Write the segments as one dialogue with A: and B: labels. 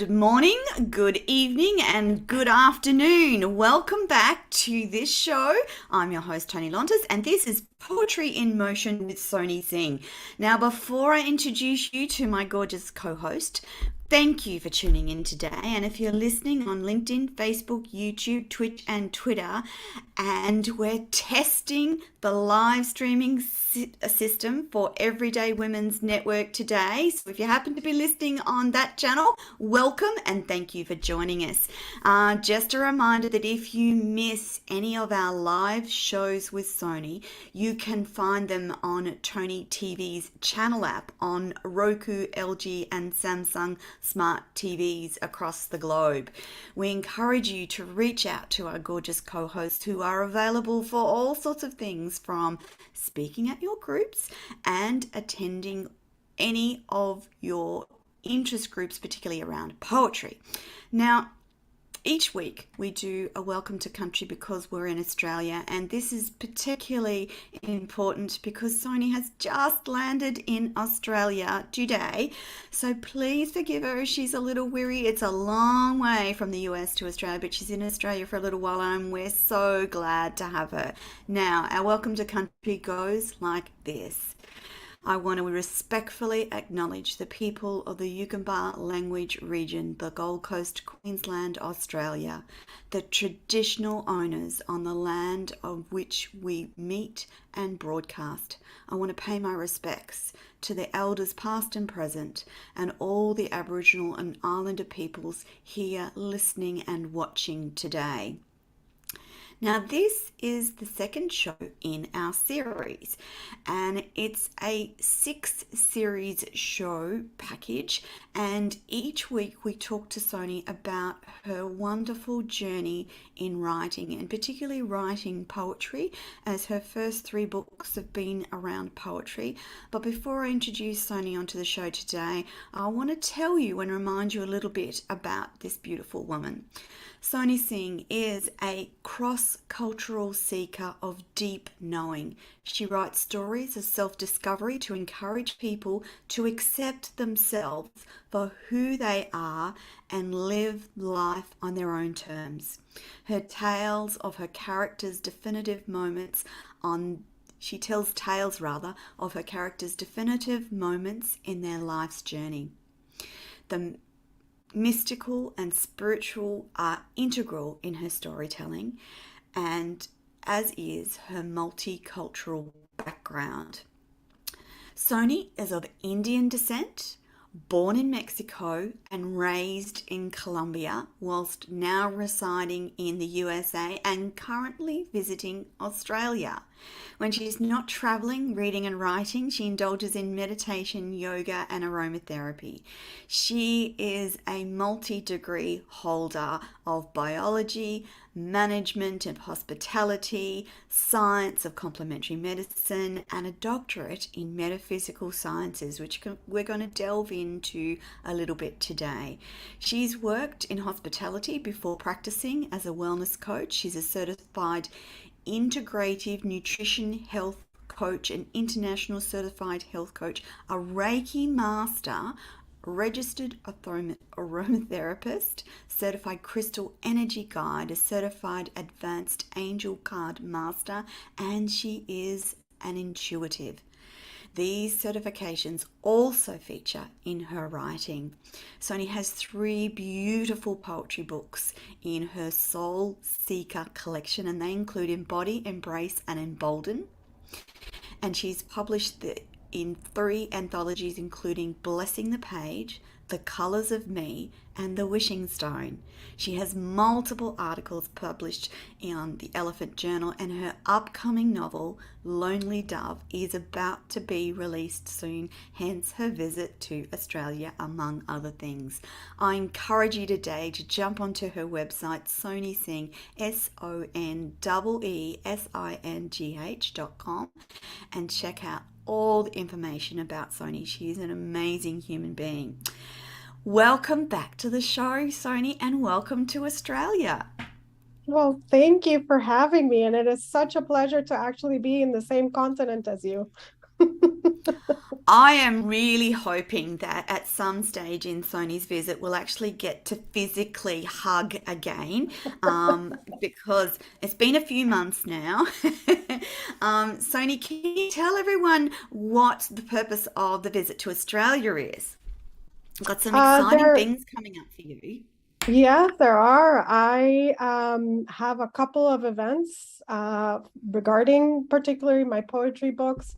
A: Good morning, good evening, and good afternoon. Welcome back to this show. I'm your host, Tony Lontis, and this is Poetry in Motion with Sonee Singh. Now, before I introduce you to my gorgeous co-host, thank you for tuning in today. And if you're listening on LinkedIn, Facebook, YouTube, Twitch, and Twitter, and we're testing the live streaming system for Everyday Women's Network today. So if you happen to be listening on that channel, welcome and thank you for joining us. Just a reminder that if you miss any of our live shows with Sonee, you can find them on Tony TV's channel app on Roku, LG, and Samsung smart TVs across the globe. We encourage you to reach out to our gorgeous co-hosts who are available for all sorts of things, from speaking at your groups and attending any of your interest groups, particularly around poetry. Now, each week we do a welcome to country because we're in Australia, and this is particularly important because Sonee has just landed in Australia today. So please forgive her if she's a little weary. It's a long way from the US to Australia, but she's in Australia for a little while and we're so glad to have her. Now, our welcome to country goes like this. I want to respectfully acknowledge the people of the Yugambeh language region, the Gold Coast, Queensland, Australia, the traditional owners on the land of which we meet and broadcast. I want to pay my respects to the elders past and present and all the Aboriginal and Islander peoples here listening and watching today. Now, this is the second show in our series, and it's a 6-series show package, and each week we talk to Sonee about her wonderful journey in writing, and particularly writing poetry, as her first 3 books have been around poetry. But before I introduce Sonee onto the show today, I want to tell you and remind you a little bit about this beautiful woman. Sonee Singh is a cross-cultural seeker of deep knowing. She writes stories of self-discovery to encourage people to accept themselves for who they are and live life on their own terms. Her tales of her characters' definitive moments She tells tales of her characters' definitive moments in their life's journey. The mystical and spiritual are integral in her storytelling, and as is her multicultural background. Sonee is of Indian descent, born in Mexico and raised in Colombia, whilst now residing in the USA and currently visiting Australia. When she's not traveling, reading and writing, she indulges in meditation, yoga and aromatherapy. She is a multi-degree holder of biology, management and hospitality, science of complementary medicine, and a doctorate in metaphysical sciences, which we're going to delve into a little bit today. She's worked in hospitality before practicing as a wellness coach. She's a certified integrative nutrition health coach, an international certified health coach, a Reiki master, registered aromatherapist, certified crystal energy guide, a certified advanced angel card master, and she is an intuitive. These certifications also feature in her writing. Sonee has 3 beautiful poetry books in her Soul Seeker collection, and they include Embody, Embrace, and Embolden. And she's published in 3 anthologies, including Blessing the Page, The Colours of Me, and The Wishing Stone. She has multiple articles published in the Elephant Journal, and her upcoming novel, Lonely Dove, is about to be released soon, hence her visit to Australia, among other things. I encourage you today to jump onto her website, Sonee Singh, SONEESINGH.com, and check out all the information about Sonee. She is an amazing human being. Welcome back to the show, Sonee, and welcome to Australia.
B: Well, thank you for having me, and it is such a pleasure to actually be in the same continent as you.
A: I am really hoping that at some stage in Sony's visit, we'll actually get to physically hug again, because it's been a few months now. Sony, can you tell everyone what the purpose of the visit to Australia is? I've got some exciting
B: There,
A: things coming up for you.
B: yeah, there are. I have a couple of events regarding particularly my poetry books.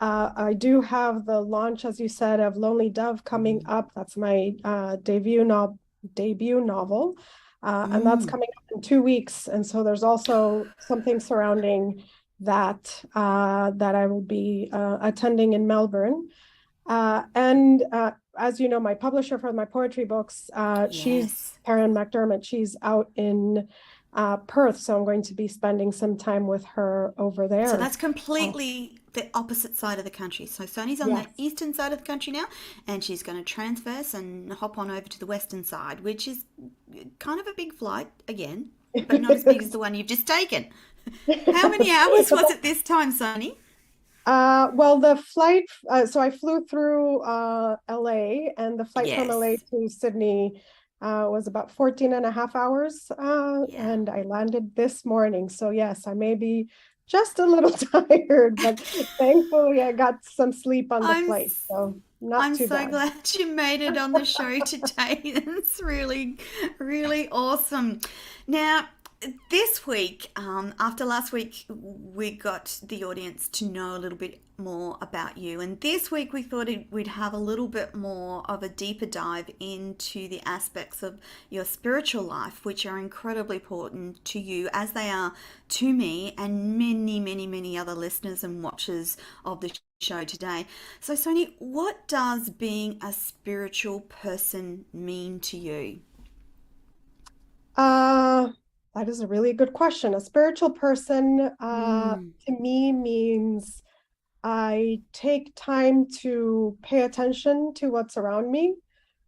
B: I do have the launch, as you said, of Lonely Dove coming
A: Mm.
B: up. That's my debut novel, and that's
A: Mm.
B: coming up in 2 weeks. And so there's also something surrounding that I will be attending in Melbourne. And as you know, my publisher for my poetry books, she's
A: Yes.
B: Karen McDermott. She's out in Perth, so I'm going to be spending some time with her over
A: So
B: there.
A: that's
B: Uh,
A: completely the opposite side of the country. So Sony's on the
B: yes.
A: eastern side of the country now, and she's going to transverse and hop on over to the western side, which is kind of a big flight again, but not as big as the one you've just taken. How many hours was it this time, Sony?
B: Well, the flight, so I flew through LA, and the flight from LA
A: Yes.
B: to Sydney was about 14 and a half hours.
A: Yeah.
B: And I landed this morning. So, yes, I may be just a little tired, but thankfully I got some sleep on the
A: I'm
B: flight. So, not
A: I'm
B: too
A: so
B: bad.
A: glad you made it on the show today. It's really, really awesome. Now, this week, after last week, we got the audience to know a little bit more about you. And this week, we thought we'd have a little bit more of a deeper dive into the aspects of your spiritual life, which are incredibly important to you, as they are to me and many, many, many other listeners and watchers of the show today. So, Sony, what does being a spiritual person mean to you?
B: Uh, that is a really good question. A spiritual person,
A: Mm,
B: to me means I take time to pay attention to what's around me.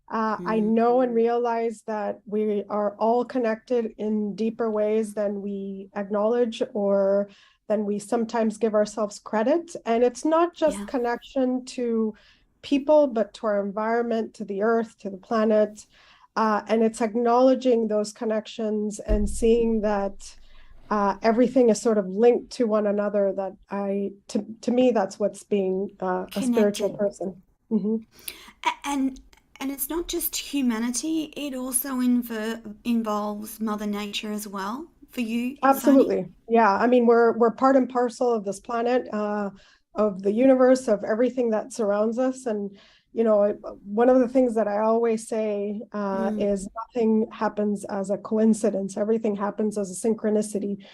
B: I
A: mm,
B: know and realize that we are all connected in deeper ways than we acknowledge or than we sometimes give ourselves credit. And it's not just
A: yeah,
B: connection to people, but to our environment, to the earth, to the planet. And it's acknowledging those connections and seeing that everything is sort of linked to one another. To me, that's what's being a spiritual
A: connected.
B: person. Mhm.
A: And it's not just humanity, it also involves Mother Nature as well for you, Sony?
B: Absolutely. Yeah. I mean, we're part and parcel of this planet, of the universe, of everything that surrounds us. And, one of the things that I always say
A: Mm,
B: is nothing happens as a coincidence. Everything happens as a synchronicity.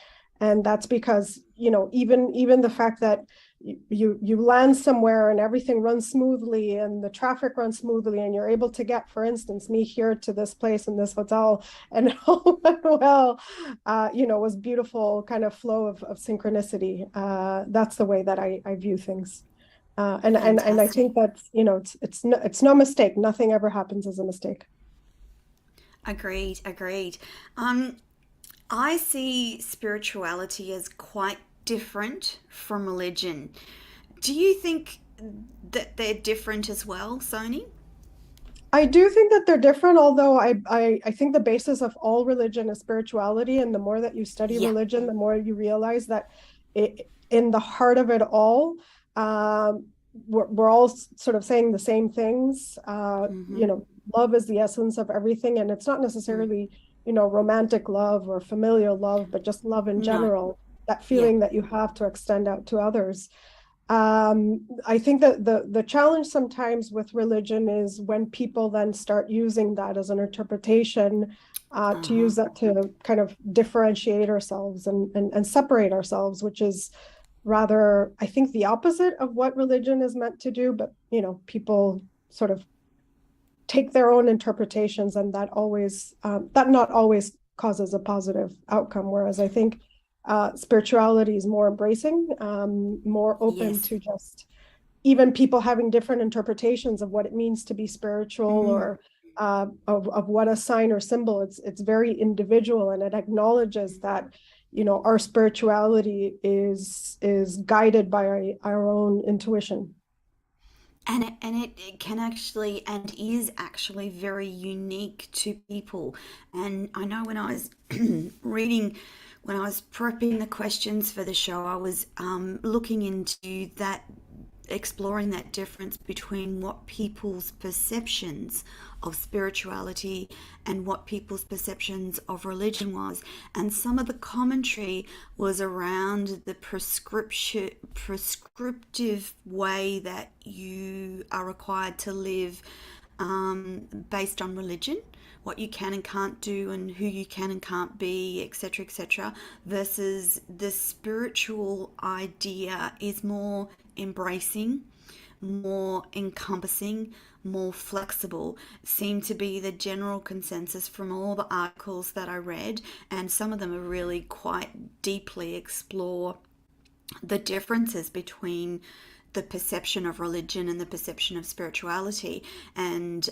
B: And that's because, even the fact that you land somewhere and everything runs smoothly and the traffic runs smoothly and you're able to get, for instance, me here to this place in this hotel and all went well, was beautiful kind of flow of synchronicity. That's the way that I view things. And I
A: fantastic.
B: think that's, it's no mistake. Nothing ever happens as a mistake.
A: Agreed, agreed. Um, I see spirituality as quite different from religion. Do you think that they're different as well, Sony?
B: I do think that they're different, although I think the basis of all religion is spirituality. And the more that you study
A: Yeah.
B: religion, the more you realize that in the heart of it all, we're all sort of saying the same things.
A: Mm-hmm.
B: Love is the essence of everything. And it's not
A: Mm.
B: necessarily, romantic love or familial love, but just love in
A: No.
B: general, that
A: Yeah.
B: feeling that you have to extend out to others. I think that the challenge sometimes with religion is when people then start using that as an interpretation, to
A: Uh-huh.
B: use that to kind of differentiate ourselves and separate ourselves, which is rather, I think, the opposite of what religion is meant to do. But people sort of take their own interpretations, and that not always causes a positive outcome. Whereas I think spirituality is more embracing, more open
A: Yes.
B: to just even people having different interpretations of what it means to be spiritual
A: Mm.
B: or of what a sign or symbol. It's very individual, and it acknowledges that, you know, our spirituality is guided by our own intuition.
A: And it can actually and is actually very unique to people. And I know when I was reading, when I was prepping the questions for the show, I was looking into that, exploring that difference between what people's perceptions of spirituality and what people's perceptions of religion was. And some of the commentary was around the prescriptive way that you are required to live, based on religion, what you can and can't do and who you can and can't be, etc., versus the spiritual idea is more embracing, more encompassing, more flexible, seemed to be the general consensus from all the articles that I read. And some of them are really quite deeply explore the differences between the perception of religion and the perception of spirituality, and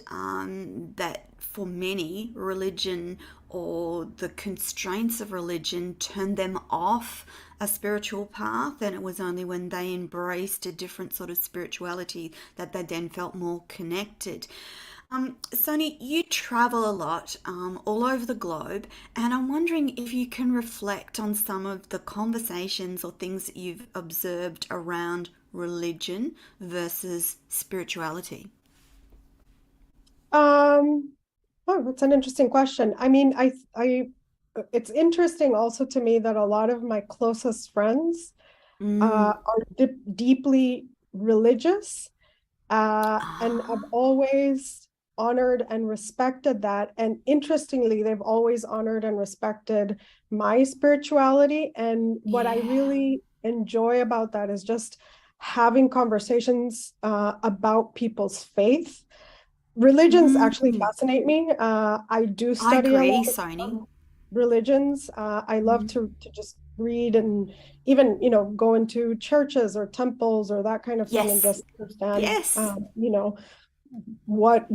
A: that for many, religion or the constraints of religion turned them off a spiritual path, and it was only when they embraced a different sort of spirituality that they then felt more connected. Sonny, you travel a lot, all over the globe, and I'm wondering if you can reflect on some of the conversations or things that you've observed around religion versus spirituality.
B: Oh, that's an interesting question. I mean, it's interesting also to me that a lot of my closest friends
A: Mm.
B: are deeply religious, and I've
A: Ah,
B: always honored and respected that. And interestingly, they've always honored and respected my spirituality. And what I
A: yeah.
B: really enjoy about that is just having conversations about people's faith. Religions actually
A: Mm.
B: fascinate me. I do
A: I
B: study a
A: agree,
B: lot
A: Sony.
B: of religions. I love
A: Mm.
B: to just read and even, you know, go into churches or temples or that kind of thing and
A: Yes.
B: just understand,
A: Yes.
B: you know, what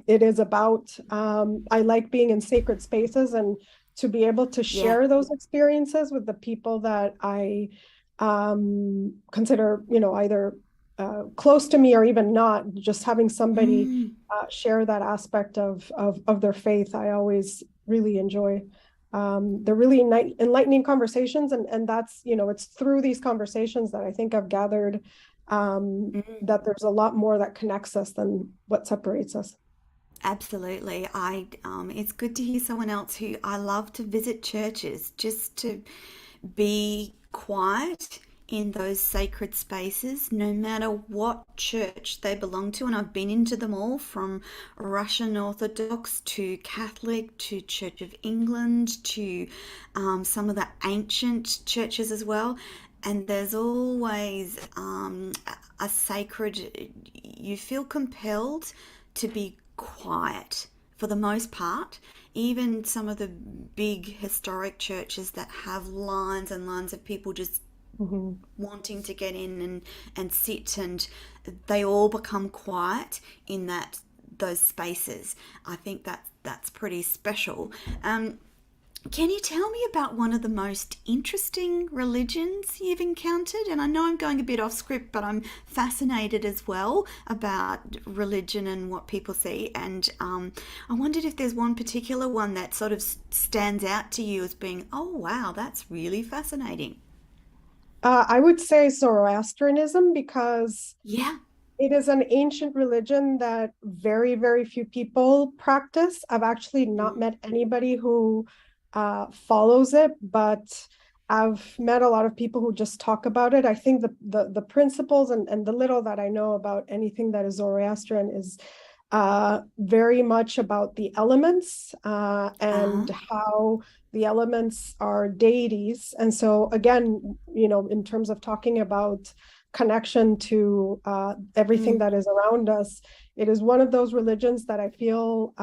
B: it is about. I like being in sacred spaces and to be able to
A: Yeah.
B: share those experiences with the people that I consider, you know, either close to me or even not. Just having somebody
A: Mm.
B: share that aspect of their faith, I always really enjoy. They're really enlightening conversations, and that's, you know, it's through these conversations that I think I've gathered
A: Mm.
B: that there's a lot more that connects us than what separates us.
A: Absolutely. It's good to hear someone else who I love to visit churches just to be quiet in those sacred spaces, no matter what church they belong to. And I've been into them all, from Russian Orthodox to Catholic to Church of England to some of the ancient churches as well. And there's always a sacred, you feel compelled to be quiet for the most part. Even some of the big historic churches that have lines and lines of people just
B: Mhm.
A: wanting to get in and sit, and they all become quiet in those spaces. I think that's pretty special. Can you tell me about one of the most interesting religions you've encountered? And I know I'm going a bit off script, but I'm fascinated as well about religion and what people see. And I wondered if there's one particular one that sort of stands out to you as being, oh, wow, that's really fascinating.
B: I would say Zoroastrianism, because
A: Yeah.
B: it is an ancient religion that very, very few people practice. I've actually not met anybody who follows it, but I've met a lot of people who just talk about it. I think the principles and the little that I know about anything that is Zoroastrian is very much about the elements and
A: Uh,
B: how the elements are deities. And so again, you know, in terms of talking about connection to everything
A: mm,
B: that is around us, it is one of those religions that I feel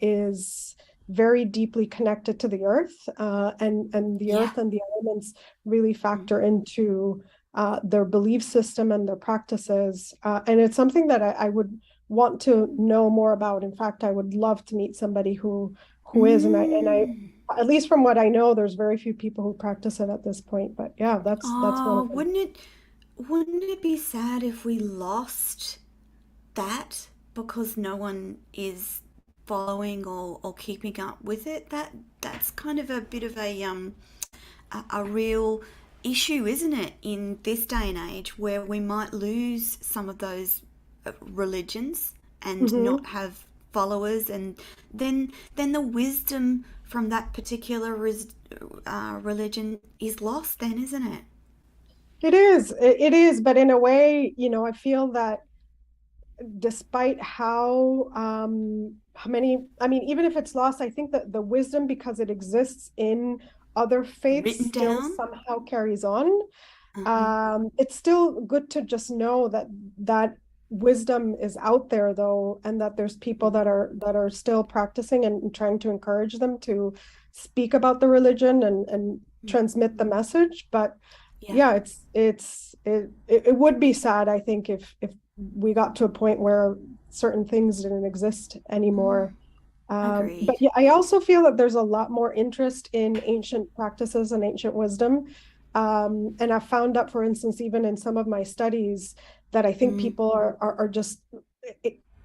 B: is very deeply connected to the earth, and the
A: yeah.
B: earth and the elements really
A: Mm,
B: factor into their belief system and their practices. And it's something that I would want to know more about. In fact, I would love to meet somebody who is, and I
A: Mm.
B: at least from what I know, there's very few people who practice it at this point. But yeah, that's one of
A: Oh,
B: them.
A: wouldn't it be sad if we lost that because no one is following or keeping up with it? That's kind of a bit of a real issue, isn't it, in this day and age where we might lose some of those religions and not
B: Hmm.
A: have followers, and then the wisdom from that particular religion is lost, then, isn't it?
B: It is, but in a way, I feel that despite how many, I mean, even if it's lost, I think that the wisdom, because it exists in other faiths,
A: Written
B: still
A: down.
B: somehow carries on.
A: Uh-huh.
B: It's still good to just know that that wisdom is out there, though, and that there's people that are still practicing and trying to encourage them to speak about the religion and transmit the message. But
A: Yeah,
B: yeah, it would be sad, I think, if we got to a point where certain things didn't exist anymore. But
A: agreed.
B: yeah, I also feel that there's a lot more interest in ancient practices and ancient wisdom. And I've found that, for instance, even in some of my studies, that I think
A: Mm,
B: people are just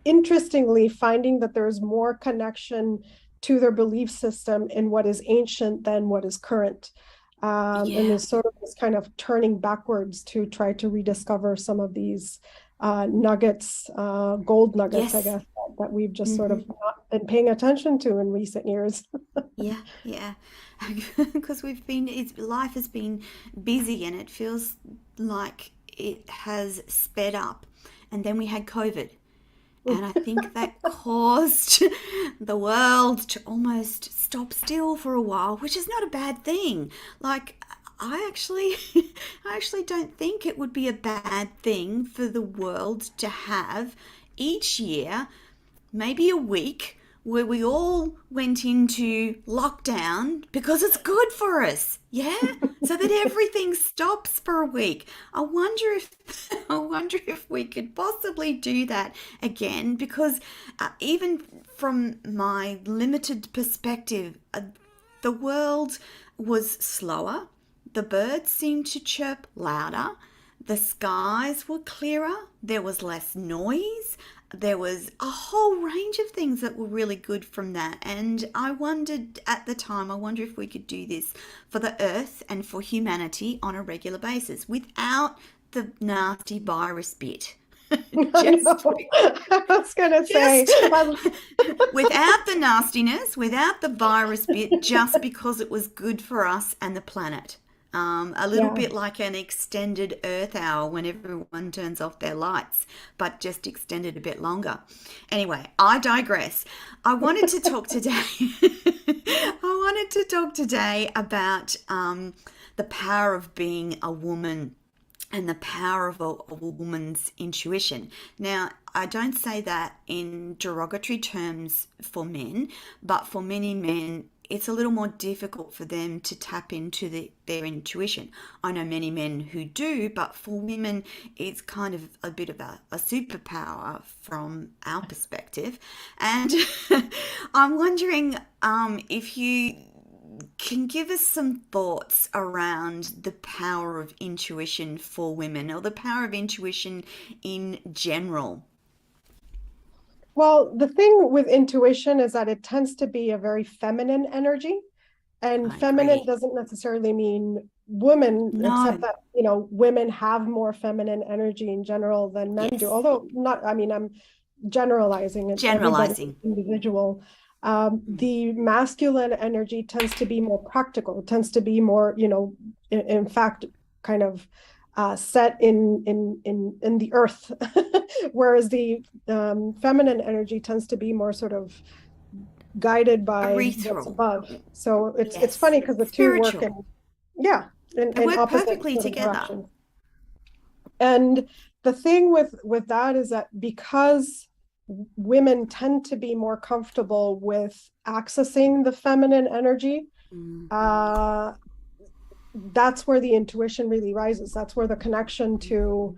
B: interestingly finding that there's more connection to their belief system in what is ancient than what is current. And
A: yeah.
B: there's sort of this kind of turning backwards to try to rediscover some of these nuggets, gold nuggets, I
A: Yes.
B: guess, that we've just sort
A: Hmm.
B: of not been paying attention to in recent years.
A: Yeah, yeah. Because life has been busy and it feels like it has sped up. And then we had COVID. And I think that caused the world to almost stop still for a while, which is not a bad thing. Like, I actually, I actually don't think it would be a bad thing for the world to have each year maybe a week where we all went into lockdown because it's good for us. Yeah? So that everything stops for a week. I wonder if we could possibly do that again, because even from my limited perspective, the world was slower. The birds seemed to chirp louder. The skies were clearer. There was less noise. There was a whole range of things that were really good from that. And I wondered at the time, I wonder if we could do this for the earth and for humanity on a regular basis without the nasty virus bit.
B: I
A: just,
B: know. I was gonna say,
A: just without the nastiness, without the virus bit, just because it was good for us and the planet. A little
B: yeah.
A: bit like an extended Earth hour when everyone turns off their lights, but just extended a bit longer. Anyway, I digress. I wanted to talk today. I wanted to talk today about the power of being a woman and the power of a woman's intuition. Now, I don't say that in derogatory terms for men, but for many men, it's a little more difficult for them to tap into their intuition. I know many men who do, but for women, it's kind of a bit of a superpower from our perspective. And I'm wondering if you can give us some thoughts around the power of intuition for women or the power of intuition in general.
B: Well, the thing with intuition is that it tends to be a very feminine energy, and
A: I
B: feminine
A: agree.
B: doesn't necessarily mean women, except
A: No.
B: that, women have more feminine energy in general than men do.
A: Yes.
B: Although not, I mean, I'm generalizing it, everybody is
A: Generalizing.
B: individual. The masculine energy tends to be more practical, it tends to be more, in fact, kind of set in the earth, whereas the feminine energy tends to be more sort of guided by what's
A: Ethereal.
B: above. So it's
A: Yes.
B: funny because the two work
A: Spiritual.
B: in, yeah,
A: They
B: in
A: work
B: opposite
A: perfectly
B: sort of
A: together.
B: directions. And the thing with that is that because women tend to be more comfortable with accessing the feminine energy,
A: Mm.
B: uh, that's where the intuition really rises. That's where the connection to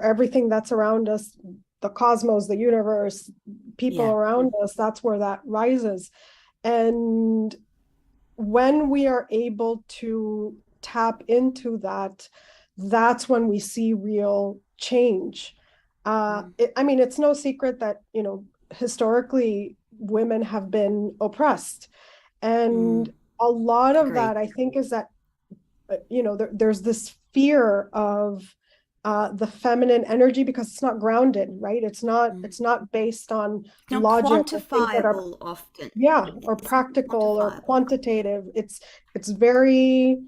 B: everything that's around us the cosmos, the universe, people
A: Yeah.
B: around us, that's where that rises. And when we are able to tap into that, that's when we see real change.
A: Mm.
B: I mean, it's no secret that, historically women have been oppressed. And
A: Mm.
B: a lot of
A: Agreed.
B: that, I think, is that, there's this fear of the feminine energy because it's not grounded, right? It's not,
A: Mm.
B: it's not based on
A: It's not
B: logic or things that are,
A: quantifiable often.
B: yeah, or
A: It's not
B: practical or
A: quantifiable.
B: quantitative. It's very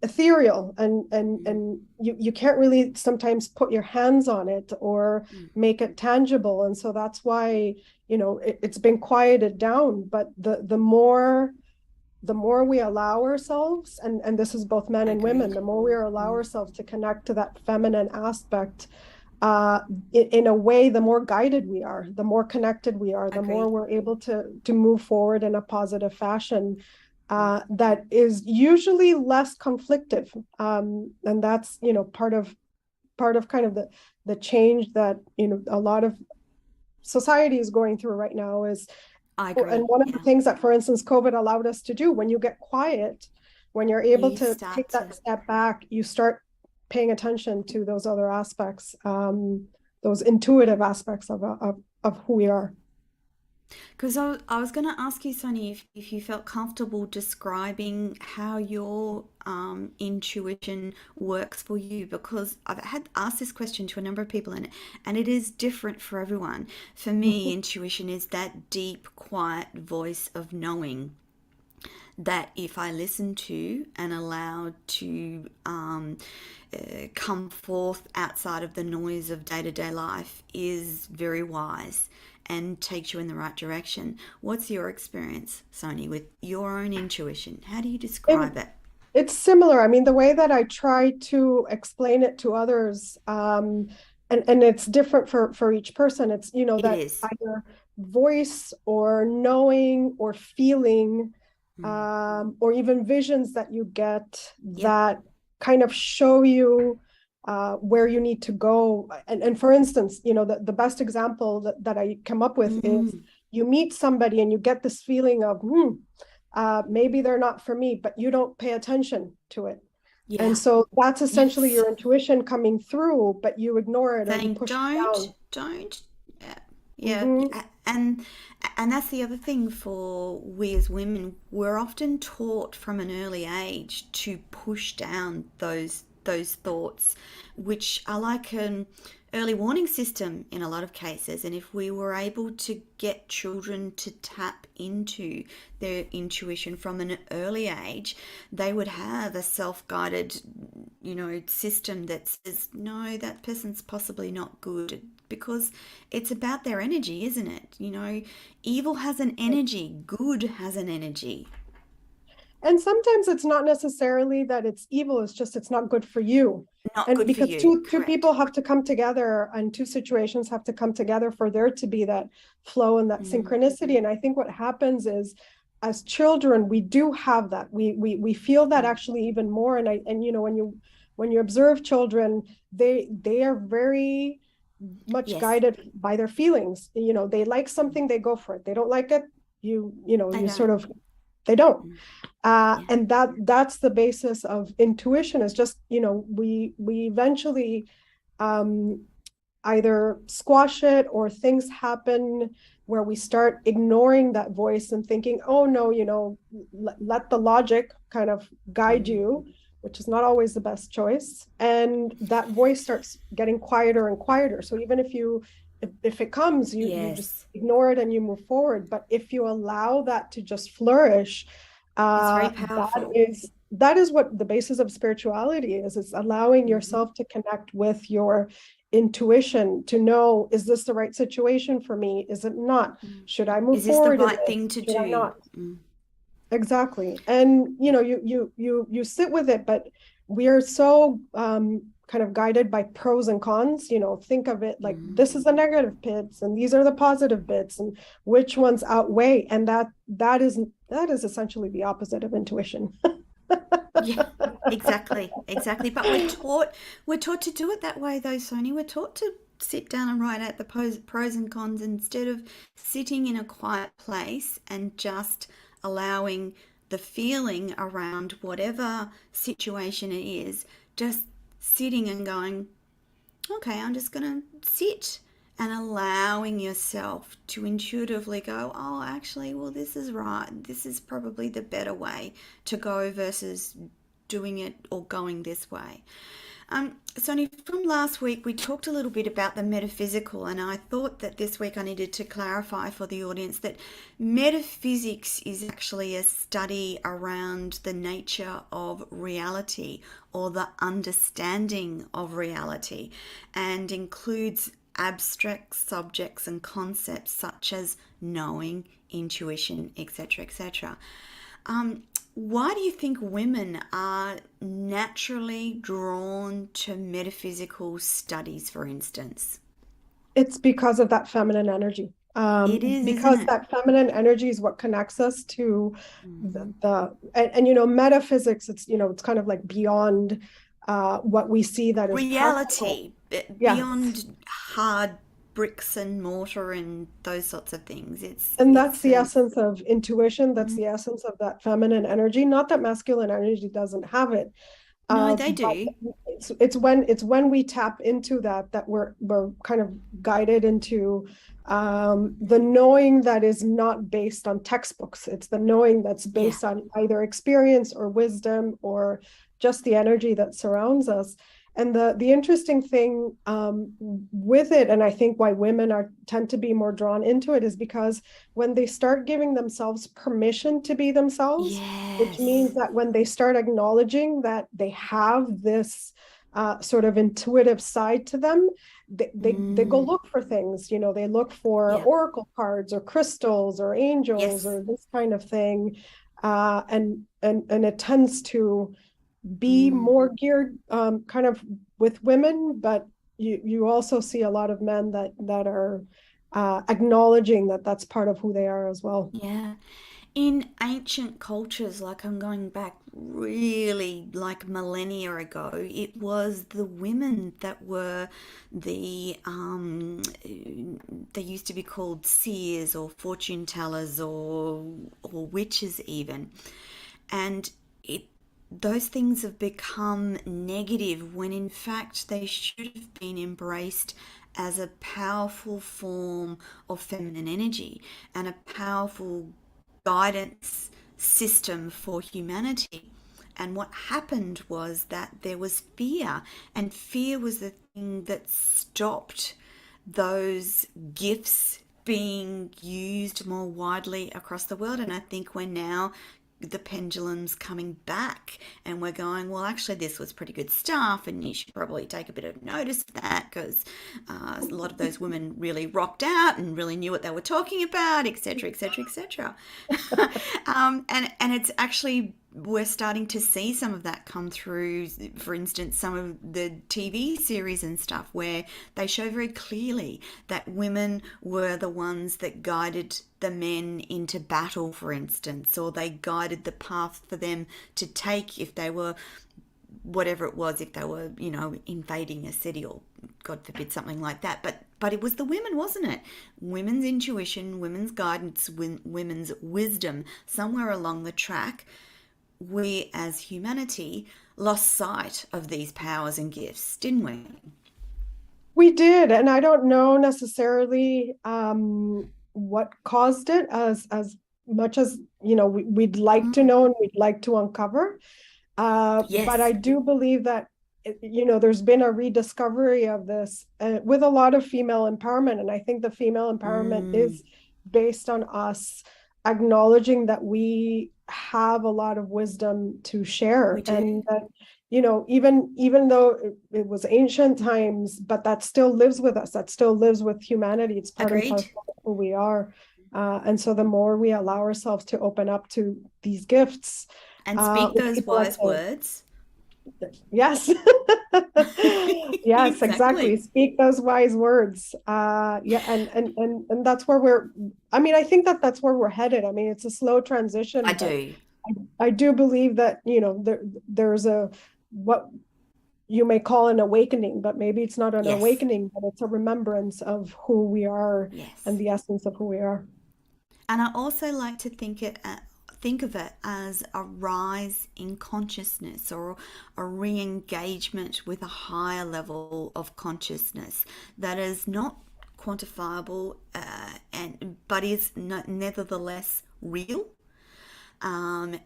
B: ethereal,
A: Mm.
B: and you can't really sometimes put your hands on it or
A: Mm.
B: make it tangible. And so that's why, it's been quieted down. But the more we allow ourselves, and this is both men and women,
A: Agreed.
B: the more we allow
A: Mm.
B: ourselves to connect to that feminine aspect, uh, in a way, the more guided we are, the more connected we are, the more
A: Agreed.
B: we're able to move forward in a positive fashion,
A: Mm.
B: that is usually less conflictive. And that's, part of kind of the change that, a lot of society is going through right now is,
A: I
B: and
A: agree.
B: one of the
A: Yeah.
B: things that, for instance, COVID allowed us to do, when you get quiet, when you're able
A: You
B: to
A: start
B: take that
A: to,
B: step back, you start paying attention to those other aspects, those intuitive aspects of who we are.
A: because I was going to ask you, Sonny, if you felt comfortable describing how your intuition works for you, because I've had asked this question to a number of people, and it is different for everyone. For me, intuition is that deep, quiet voice of knowing that if I listen to and allowed to come forth outside of the noise of day to day life is very wise and takes you in the right direction. What's your experience, Sony, with your own intuition? How do you
B: It,
A: describe it?
B: it's similar. I mean, the way that I try to explain it to others, and it's different for each person. It's,
A: It
B: that
A: is.
B: either voice or knowing or feeling,
A: Mm.
B: or even visions that you get
A: Yep.
B: that kind of show you where you need to go. And for instance, the best example that I come up with is,
A: Mm.
B: you meet somebody and you get this feeling of, maybe they're not for me, but you don't pay attention to it. And
A: Yeah.
B: so that's essentially
A: Yes.
B: your intuition coming through, but you ignore it or you
A: Saying
B: push it down.
A: don't. Yeah. Yeah,
B: Mm-hmm.
A: yeah. And that's the other thing for we as women. We're often taught from an early age to push down those thoughts, which are like an early warning system in a lot of cases. And if we were able to get children to tap into their intuition from an early age, they would have a self-guided, system that says, no, that person's possibly not good, because it's about their energy, isn't it? Evil has an energy, good has an energy.
B: And sometimes it's not necessarily that it's evil, it's just it's not good for you.
A: Not
B: And
A: good for
B: because
A: you.
B: two
A: Correct.
B: people have to come together, and two situations have to come together for there to be that flow and that
A: Mm.
B: synchronicity. And I think what happens is, as children, we do have that. We feel that
A: Mm.
B: actually even more. And when you observe children, they are very much
A: Yes,
B: guided by their feelings. They like something, they go for it. They don't like it,
A: they
B: you sort
A: don't.
B: of, they don't.
A: Mm. Yeah.
B: And that's the basis of intuition, is just, we eventually um, either squash it, or things happen where we start ignoring that voice and thinking, oh no, let the logic kind of guide
A: Mm.
B: you, which is not always the best choice. And that voice starts getting quieter and quieter. So even if it comes, you just
A: Yes.
B: ignore it and you move forward. But if you allow that to just flourish,
A: It's very
B: that
A: powerful.
B: is what the basis of spirituality is. It's allowing
A: Hmm.
B: yourself to connect with your intuition, to know, is this the right situation for me? Is it not?
A: Mm.
B: Should I move
A: Is this the
B: forward in
A: right
B: this?
A: thing to
B: Should I
A: do?
B: not?
A: Mm.
B: Exactly. And you sit with it, but we are so kind of guided by pros and cons. Think of it like,
A: Mm.
B: this is the negative bits and these are the positive bits, and which ones outweigh. And that is essentially the opposite of intuition.
A: Yeah, exactly, exactly. But we're taught to do it that way though, Sony. We're taught sit down and write out the pros and cons instead of sitting in a quiet place and just allowing the feeling around whatever situation it is, just sitting and going, okay, I'm just going to sit and allowing yourself to intuitively go, oh, actually, well, this is right. This is probably the better way to go versus doing it or going this way. Sonny, from last week, we talked a little bit about the metaphysical, and I thought that this week I needed to clarify for the audience that metaphysics is actually a study around the nature of reality or the understanding of reality and includes abstract subjects and concepts such as knowing, intuition, etc., etc. Why do you think women are naturally drawn to metaphysical studies, for instance?
B: It's because of that feminine energy.
A: It is, isn't
B: Because
A: it?
B: that feminine energy is what connects us to
A: Hmm.
B: metaphysics. It's kind of like beyond what we see that is practical.
A: Reality,
B: Yes.
A: beyond hard bricks and mortar and those sorts of things. It's
B: And that's
A: it's
B: the
A: the
B: essence of intuition. That's
A: mm,
B: the essence of that feminine energy. Not that masculine energy doesn't have it,
A: no, they
B: but
A: do.
B: it's when we tap into that we're kind of guided into the knowing that is not based on textbooks. It's the knowing that's
A: Yeah,
B: based on either experience or wisdom or just the energy that surrounds us. And the interesting thing with it, and I think why women are tend to be more drawn into it, is because when they start giving themselves permission to be themselves, which
A: yes.
B: means that when they start acknowledging that they have this sort of intuitive side to them, they go
A: Mm,
B: look for things. They look for
A: yeah,
B: oracle cards or crystals or angels
A: yes.
B: or this kind of thing, and it tends to be
A: Mm.
B: more geared kind of with women, but you also see a lot of men that are acknowledging that that's part of who they are as well.
A: Yeah. In ancient cultures, like I'm going back really like millennia ago, it was the women that were the, they used to be called seers or fortune tellers or witches even. And it those things have become negative when in fact they should have been embraced as a powerful form of feminine energy and a powerful guidance system for humanity. And what happened was that there was fear, and fear was the thing that stopped those gifts being used more widely across the world. And I think we're now the pendulum's coming back and we're going, well, actually, this was pretty good stuff, and you should probably take a bit of notice of that because a lot of those women really rocked out and really knew what they were talking about, etc., etc., etc. And it's actually we're starting to see some of that come through. For instance, some of the TV series and stuff where they show very clearly that women were the ones that guided the men into battle, for instance, or they guided the path for them to take if they were whatever it was, if they were, invading a city or God forbid something like that. But it was the women, wasn't it? Women's intuition, women's guidance, women's wisdom. Somewhere along the track, we as humanity lost sight of these powers and gifts, didn't we?
B: We did, and I don't know necessarily what caused it as much as we'd like to
A: Mm.
B: know and we'd like to uncover. But I
A: Yes,
B: do believe that there's been a rediscovery of this with a lot of female empowerment, and I think the female empowerment
A: mm,
B: is based on us acknowledging that we have a lot of wisdom to
A: we
B: share, and
A: do.
B: that even though it was ancient times, but that still lives with us. That still lives with humanity. It's part and
A: Agreed.
B: parcel of who we are. And so the more we allow ourselves to open up to these gifts,
A: And speak
B: with
A: those
B: people like
A: wise words.
B: yes. Yes, exactly.
A: Exactly.
B: Speak those wise words. Yeah, and that's where I mean, I think that that's where we're headed. I mean, it's a slow
A: I
B: transition, but
A: do.
B: I do believe that, there's a what you may call an awakening, but maybe it's not an
A: Yes.
B: awakening, but it's a remembrance of who we are and
A: Yes.
B: the essence of who we are.
A: And I also like to think of it as a rise in consciousness or a re-engagement with a higher level of consciousness that is not quantifiable and but is nevertheless real, and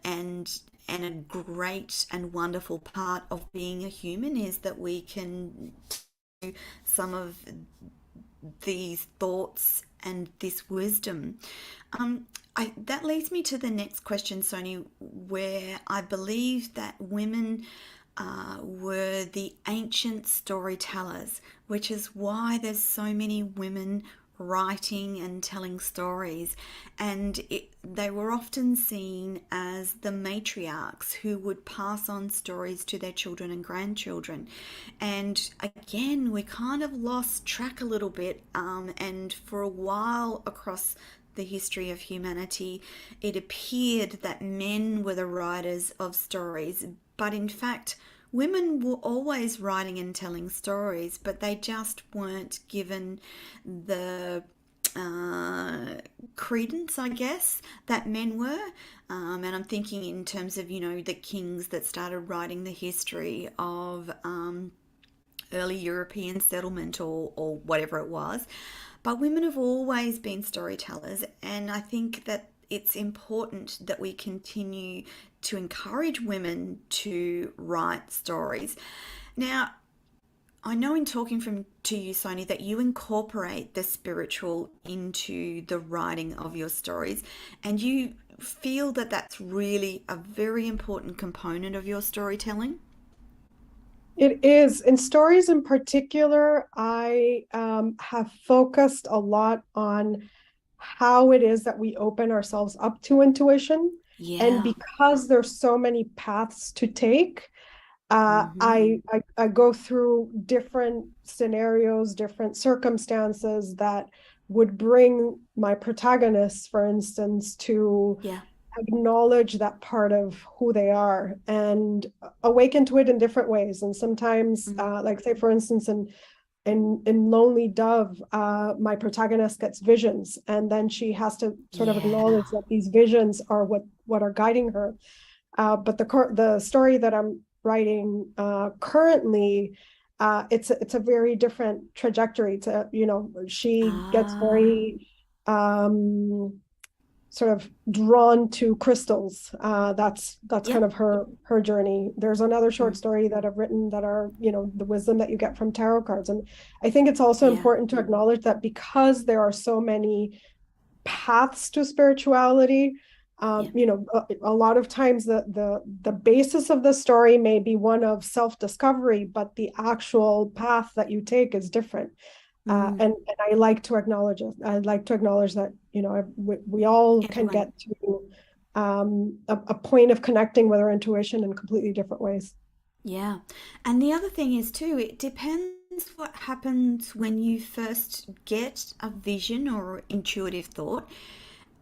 A: a great and wonderful part of being a human is that we can do some of these thoughts and this wisdom. That leads me to the next question, Sony, where I believe that women were the ancient storytellers, which is why there's so many women writing and telling stories. And they were often seen as the matriarchs who would pass on stories to their children and grandchildren. And again, we kind of lost track a little bit. And for a while across the history of humanity, it appeared that men were the writers of stories, but in fact, women were always writing and telling stories, but they just weren't given the credence, I guess, that men were. And I'm thinking in terms of, the kings that started writing the history of early European settlement or whatever it was. But women have always been storytellers, and I think that it's important that we continue to encourage women to write stories. Now, I know in talking to you, Sony, that you incorporate the spiritual into the writing of your stories, and you feel that that's really a very important component of your storytelling.
B: It is. In stories in particular, I have focused a lot on how it is that we open ourselves up to intuition. And
A: Yeah.
B: because there's so many paths to take,
A: Mm-hmm.
B: I go through different scenarios, different circumstances that would bring my protagonists, for instance, to
A: Yeah.
B: acknowledge that part of who they are and awaken to it in different ways. And sometimes,
A: Mm.
B: like say for instance, in Lonely Dove, my protagonist gets visions, and then she has to sort of
A: Yeah.
B: acknowledge that these visions are what are guiding her. But the story that I'm writing currently, it's a very different trajectory. To she gets
A: Ah.
B: very sort of drawn to crystals. That's kind
A: Yep.
B: of her journey. There's another short
A: Mm.
B: story that I've written that are the wisdom that you get from tarot cards, and I think it's also
A: Yeah.
B: important to acknowledge that because there are so many paths to spirituality.
A: Yeah.
B: A lot of times the basis of the story may be one of self-discovery, but the actual path that you take is different.
A: Mm.
B: And I like to acknowledge it. I'd like to acknowledge that, we all can
A: Everyone.
B: get to a point of connecting with our intuition in completely different ways.
A: Yeah. And the other thing is too, it depends what happens when you first get a vision or intuitive thought,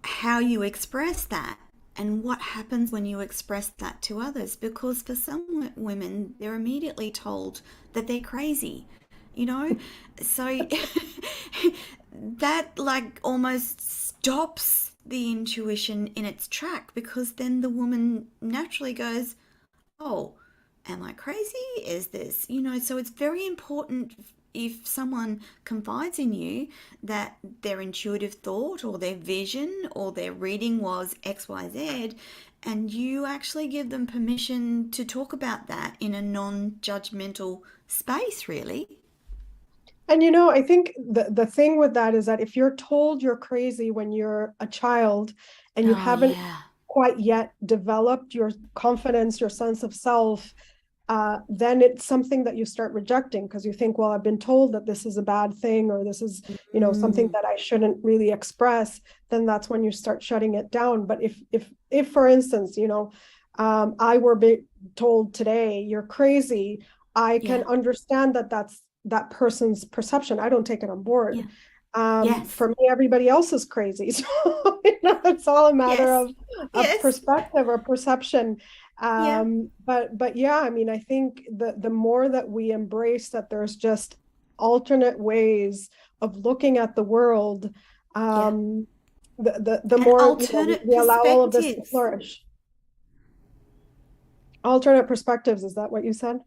A: how you express that. And what happens when you express that to others? Because for some women, they're immediately told that they're crazy, you know? So that like almost stops the intuition in its track because then the woman naturally goes, oh, am I crazy? Is this, so it's very important if someone confides in you that their intuitive thought or their vision or their reading was XYZ, and you actually give them permission to talk about that in a non judgmental space, really.
B: And I think the thing with that is that if you're told you're crazy when you're a child and you
A: Oh,
B: haven't
A: yeah.
B: quite yet developed your confidence, your sense of self, then it's something that you start rejecting because you think, well, I've been told that this is a bad thing or this is, something
A: Mm,
B: that I shouldn't really express. Then that's when you start shutting it down. But if for instance, I were told today you're crazy, I
A: yeah.
B: can understand that that's that person's perception. I don't take it on board.
A: Yeah. Yes.
B: For me, everybody else is crazy. So it's all a matter
A: Yes.
B: of
A: Yes.
B: perspective or perception.
A: Yeah.
B: But yeah, I mean, I think the more that we embrace that there's just alternate ways of looking at the world,
A: Yeah.
B: the
A: And
B: more,
A: alternate
B: we allow all of this to
A: perspectives.
B: flourish. Alternate perspectives, is that what you said?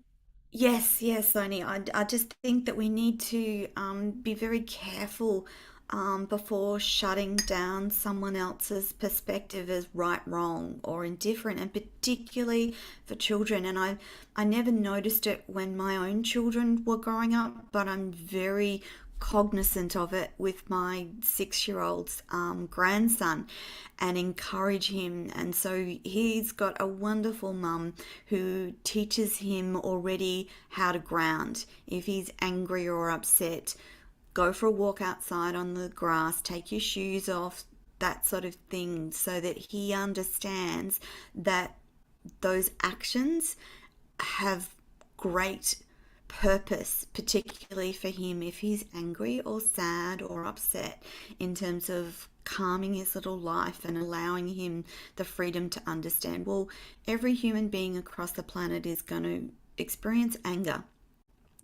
A: Yes, yes, Sonny. I just think that we need to be very careful before shutting down someone else's perspective as right, wrong, or indifferent, and particularly for children. And I never noticed it when my own children were growing up, but I'm very cognizant of it with my 6 year old's grandson and encourage him. And so he's got a wonderful mum who teaches him already how to ground. If he's angry or upset, go for a walk outside on the grass, take your shoes off, that sort of thing, so that he understands that those actions have great purpose, particularly for him if he's angry or sad or upset, in terms of calming his little life and allowing him the freedom to understand, well, every human being across the planet is going to experience anger.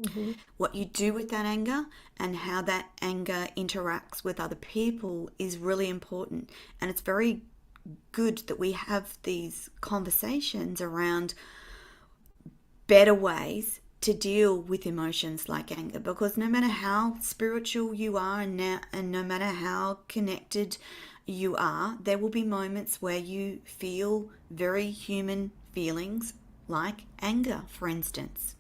B: Mm-hmm.
A: What you do with that anger and how that anger interacts with other people is really important. And it's very good that we have these conversations around better ways to deal with emotions like anger, because no matter how spiritual you are and no matter how connected you are, there will be moments where you feel very human feelings like anger, for instance,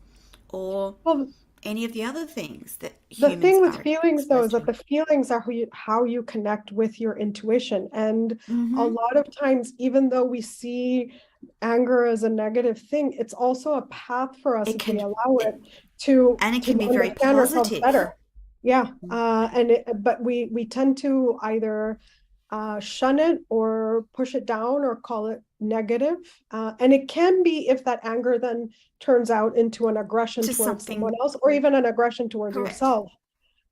A: or
B: Well,
A: any of the other things that
B: the
A: humans
B: thing with
A: are
B: feelings, though, is
A: exposed
B: that
A: to.
B: the feelings are how you connect with your intuition. And a
A: Mm-hmm.
B: lot of times, even though we see anger as a negative thing, it's also a path for us
A: It
B: if we
A: can,
B: allow it
A: it,
B: to
A: and it
B: to
A: can be very
B: understand ourselves
A: positive.
B: better. Yeah, but we tend to either shun it or push it down or call it negative. And it can be, if that anger then turns out into an aggression
A: To
B: towards someone
A: something.
B: else or even an aggression towards
A: Correct.
B: yourself.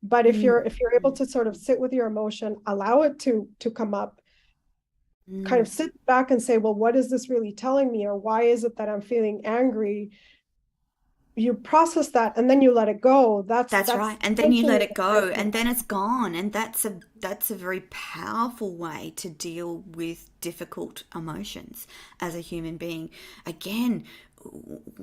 B: But
A: Mm.
B: if you're able to sort of sit with your emotion, allow it to come up, kind of
A: Mm.
B: sit back and say, well, what is this really telling me? Or why is it that I'm feeling angry? You process that and then you let it go.
A: That's
B: That's
A: right. And then you let
B: essentially
A: it
B: the
A: go
B: therapy.
A: and then it's gone. And that's a very powerful way to deal with difficult emotions as a human being. Again,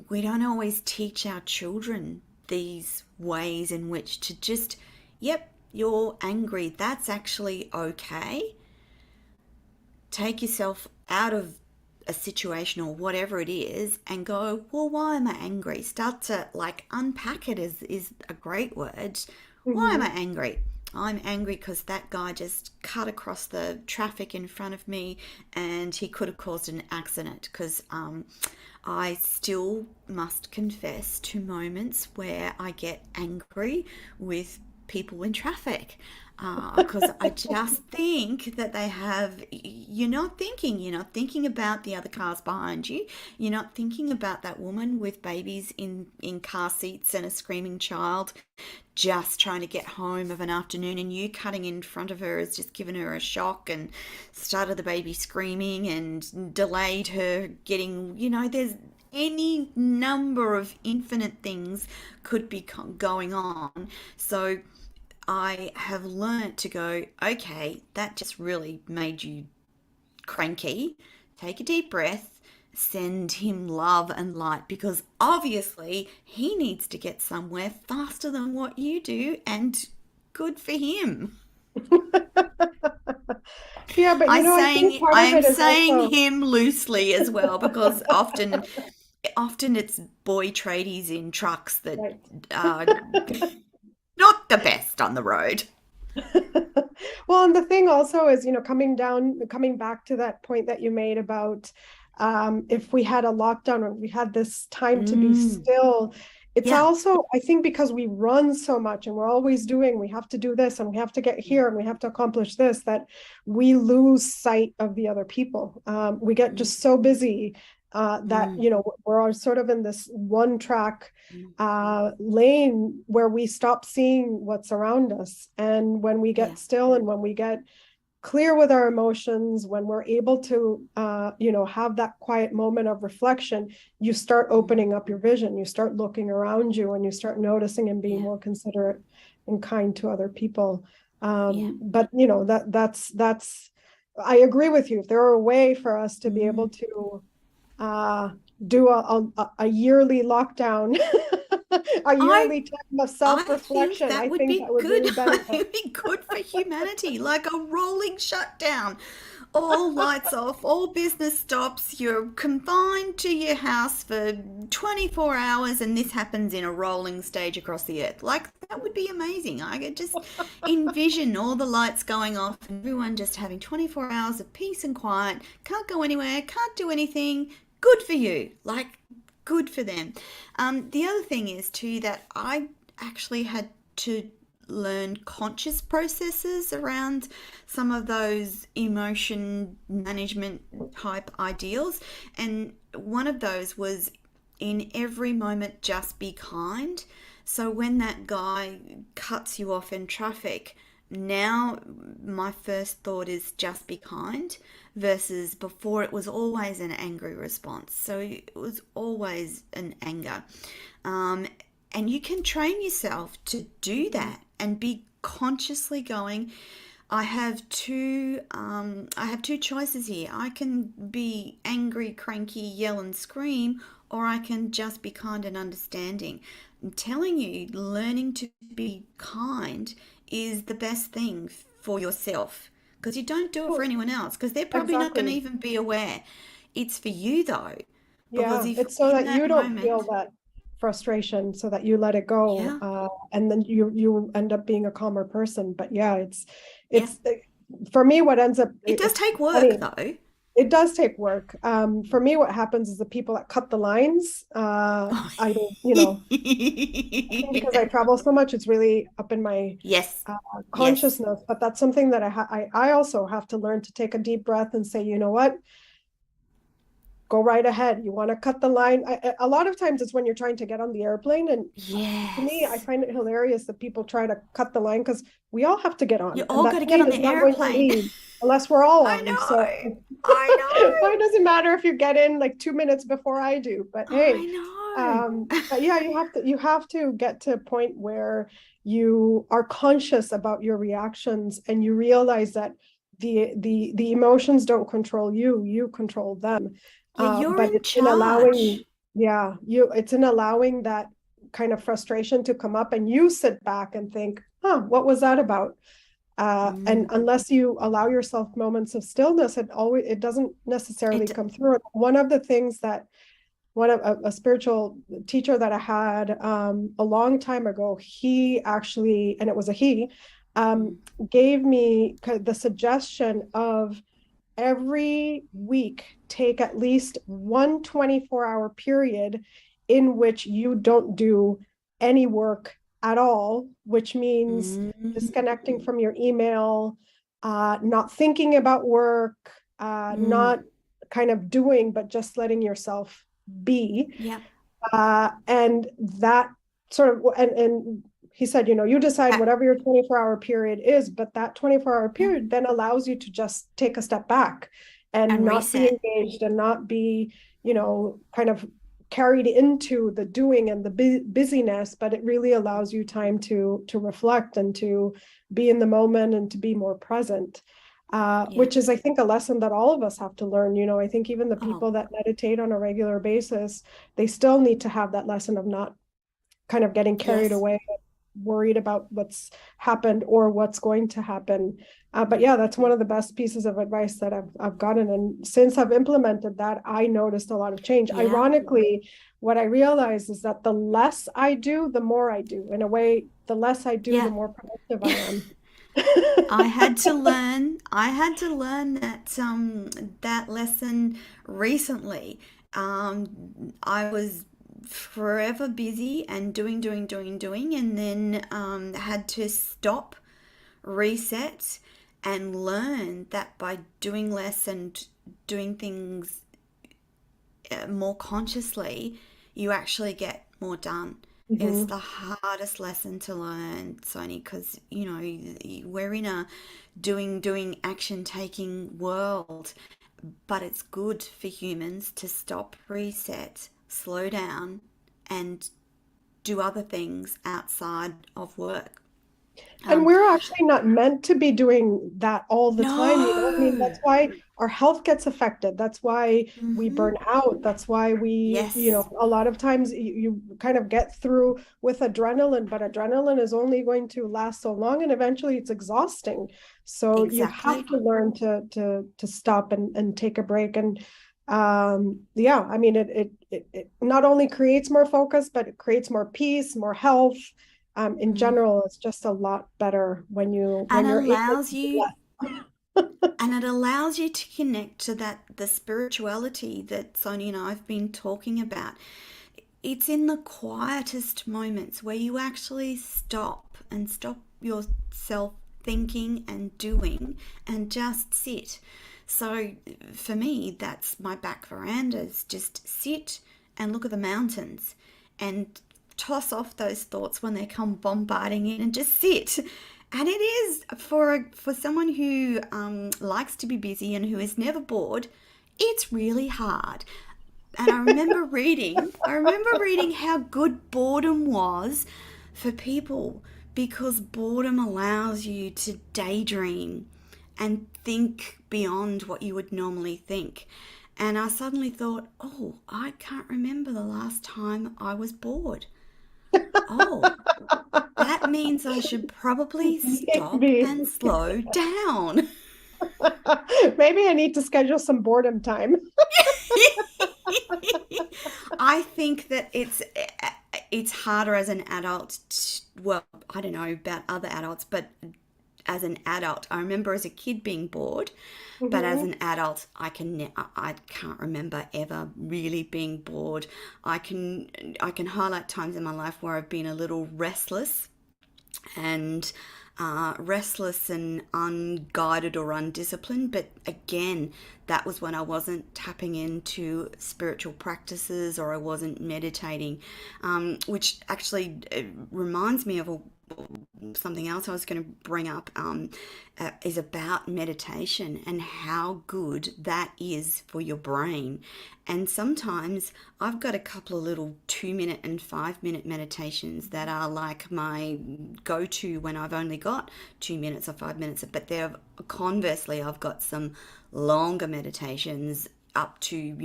A: we don't always teach our children these ways in which to just, yep, you're angry. That's actually okay. Take yourself out of a situation or whatever it is and go, well, why am I angry? Start to like unpack it is a great word. Why am I
B: Mm-hmm.
A: angry? I'm angry because that guy just cut across the traffic in front of me and he could have caused an accident. Because I still must confess to moments where I get angry with people in traffic, because I just think that they have, you're not thinking about the other cars behind you, you're not thinking about that woman with babies in car seats and a screaming child just trying to get home of an afternoon, and you cutting in front of her has just given her a shock and started the baby screaming and delayed her getting, there's any number of infinite things could be going on. So I have learnt to go, okay, that just really made you cranky. Take a deep breath, send him love and light, because obviously he needs to get somewhere faster than what you do, and good for him.
B: Yeah, but I think part
A: I
B: of
A: am
B: it is
A: saying
B: also
A: him loosely as well, because often it's boy tradies in trucks that
B: right.
A: are not the best on the road.
B: Well, and the thing also is, coming back to that point that you made about if we had a lockdown or we had this time to be
A: Mm,
B: still, it's
A: yeah.
B: also, I think, because we run so much and we're always doing, we have to do this and we have to get here and we have to accomplish this, that we lose sight of the other people. We get
A: Mm,
B: just so busy that,
A: mm,
B: we're all sort of in this one track
A: mm,
B: lane where we stop seeing what's around us. And when we
A: yeah.
B: get still and when we get clear with our emotions, when we're able to, have that quiet moment of reflection, you start
A: Mm.
B: opening up your vision, you start looking around you, and you start noticing and being
A: Yeah.
B: more considerate and kind to other people.
A: Yeah.
B: But that's I agree with you. If there were a way for us to be able
A: Mm.
B: to uh, do a yearly lockdown, a
A: I
B: yearly time of
A: I think
B: self-reflection,
A: that
B: I
A: would
B: think that
A: be
B: would
A: good.
B: really
A: It
B: benefit.
A: would be good for humanity, like a rolling shutdown. All lights off, all business stops. You're confined to your house for 24 hours, and this happens in a rolling stage across the earth. Like, that would be amazing. I could just envision all the lights going off and everyone just having 24 hours of peace and quiet. Can't go anywhere, can't do anything. Good for you. Like, good for them. The other thing is too that I actually had to learn conscious processes around some of those emotion management type ideals, and one of those was in every moment just be kind. So when that guy cuts you off in traffic, now my first thought is just be kind, versus before it was always an angry response. So it was always an anger. Um, and you can train yourself to do that and be consciously going, I have two choices here. I can be angry, cranky, yell and scream, or I can just be kind and understanding. I'm telling you, learning to be kind is the best thing for yourself, because you don't do it for
B: Oh,
A: anyone else, because they're probably not going to
B: exactly.
A: even be aware. It's for you though, because
B: Yeah,
A: if
B: it's so
A: in
B: that
A: that
B: you don't feel
A: moment,
B: that frustration, so that you let it go,
A: yeah,
B: and then you end up being a calmer person. But yeah,
A: yeah,
B: it's for me what ends up,
A: it does
B: it's
A: take work
B: funny.
A: though.
B: It does take work. For me, what happens is the people that cut the lines, I don't, I think because I
A: Yeah.
B: travel so much, it's really up in my
A: Yes,
B: uh,
A: yes.
B: consciousness. But that's something that I also have to learn to take a deep breath and say, you know what? Go right ahead. You want to cut the line. A lot of times it's when you're trying to get on the airplane. And to me, I
A: Yes.
B: find it hilarious that people try to cut the line, because we all have to get
A: You
B: on, and
A: all got
B: that
A: to get
B: plane
A: on
B: is
A: the
B: not going to
A: airplane.
B: leave unless we're all
A: I
B: on. So
A: know. I
B: why
A: know.
B: does it matter if you get in like 2 minutes before I do? But hey,
A: I know.
B: but yeah, you have to get to a point where you are conscious about your reactions, and you realize that the emotions don't control you, you control them.
A: Yeah, you're
B: But
A: in
B: it's in allowing,
A: charge.
B: yeah, it's in allowing that kind of frustration to come up, and you sit back and think, huh, what was that about? And
A: Mm.
B: unless you allow yourself moments of stillness, it doesn't necessarily
A: It.
B: come through. One of the things that one of a spiritual teacher that I had, a long time ago, he actually, and it was a he,
A: Mm.
B: gave me the suggestion of every week take at least one 24-hour period in which you don't do any work at all, which means disconnecting
A: Mm.
B: from your email, not thinking about work,
A: Mm.
B: not kind of doing, but just letting yourself be.
A: Yeah.
B: And that sort of, and he said, you decide
A: Ha-
B: whatever your 24-hour period is, but that 24-hour
A: yeah.
B: period then allows you to just take a step back and
A: And
B: not be
A: reset.
B: engaged, and not be, kind of carried into the doing and the busyness, but it really allows you time to reflect and to be in the moment and to be more present.
A: Yeah.
B: Which is, I think, a lesson that all of us have to learn. I think even the
A: Oh,
B: people that meditate on a regular basis, they still need to have that lesson of not kind of getting carried
A: yes.
B: away, worried about what's happened or what's going to happen. But
A: Mm.
B: yeah, that's one of the best pieces of advice that I've gotten. And since I've implemented that, I noticed a lot of change.
A: Yeah.
B: Ironically, what I realized is that the less I do, the more I do. In a way, the less I do, the
A: Yeah.
B: more productive I am.
A: I had to learn that lesson recently. I was forever busy and doing, and then had to stop, reset, and learn that by doing less and doing things more consciously, you actually get more done. It's
B: Mhm.
A: the hardest lesson to learn, Sony, because we're in a doing action taking world, but it's good for humans to stop, reset, slow down, and do other things outside of work.
B: And
A: Um,
B: we're actually not meant to be doing that all the time, you know? I mean,
A: no.
B: that's why our health gets affected. That's why we
A: Hmm.
B: burn out. That's why we,
A: Yes,
B: a lot of times you kind of get through with adrenaline, but adrenaline is only going to last so long and eventually it's exhausting. So you have
A: exactly.
B: to learn to stop and take a break. And yeah, I mean it not only creates more focus, but it creates more peace, more health. In general, it's just a lot better when
A: And
B: you're able
A: allows
B: to do
A: you
B: that.
A: and it allows you to connect to that the spirituality that Sonia and I have been talking about. It's in the quietest moments where you actually stop yourself thinking and doing and just sit. So for me, that's my back verandas. Just sit and look at the mountains and toss off those thoughts when they come bombarding in and just sit. And it is for someone who likes to be busy and who is never bored, it's really hard. And I remember reading how good boredom was for people because boredom allows you to daydream and think beyond what you would normally think. And I suddenly thought, oh, I can't remember the last time I was bored. Oh, that means I should probably stop
B: Maybe.
A: and slow down.
B: Maybe I need to schedule some boredom time.
A: I think that it's harder as an adult. Well, I don't know about other adults, but as an adult, I remember as a kid being bored, but as
B: Mhm.
A: an adult, I can't remember ever really being bored. I can highlight times in my life where I've been a little restless and unguided or undisciplined. But again, that was when I wasn't tapping into spiritual practices or I wasn't meditating, which actually reminds me of something else I was going to bring up is about meditation and how good that is for your brain. And sometimes I've got a couple of little 2 minute and 5 minute meditations that are like my go to when I've only got 2 minutes or 5 minutes. But they're conversely, I've got some longer meditations up to,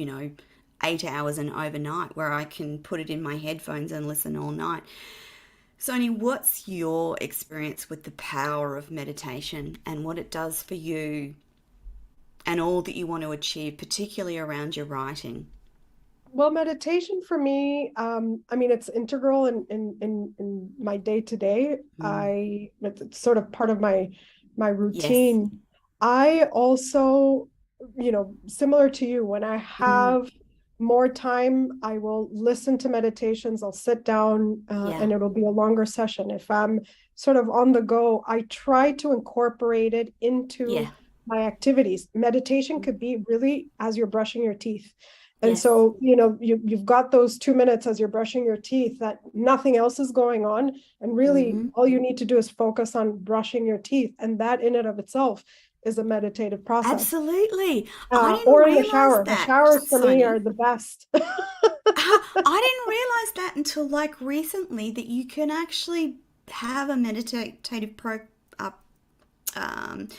A: 8 hours and overnight where I can put it in my headphones and listen all night. Sony, what's your experience with the power of meditation and what it does for you and all that you want to achieve, particularly around your writing?
B: Well, meditation for me, I mean, it's integral in my day to day.
A: Mm.
B: It's sort of part of my
A: Yes.
B: routine. I also, similar to you, when I
A: Mm.
B: have more time, I will listen to meditations. I'll sit down,
A: Yeah.
B: and it'll be a longer session. If I'm sort of on the go, I try to incorporate it into
A: Yeah.
B: my activities. Meditation could be really as you're brushing your teeth. And
A: Yes.
B: so, you've got those 2 minutes as you're brushing your teeth that nothing else is going on. And really,
A: Mm-hmm.
B: all you need to do is focus on brushing your teeth. And that in and of itself is a meditative process.
A: Absolutely. I didn't
B: Or in the
A: realize
B: shower. The
A: that,
B: showers for me are
A: Sony.
B: the best.
A: I didn't realize that until like recently that you can actually have a meditative uh, um,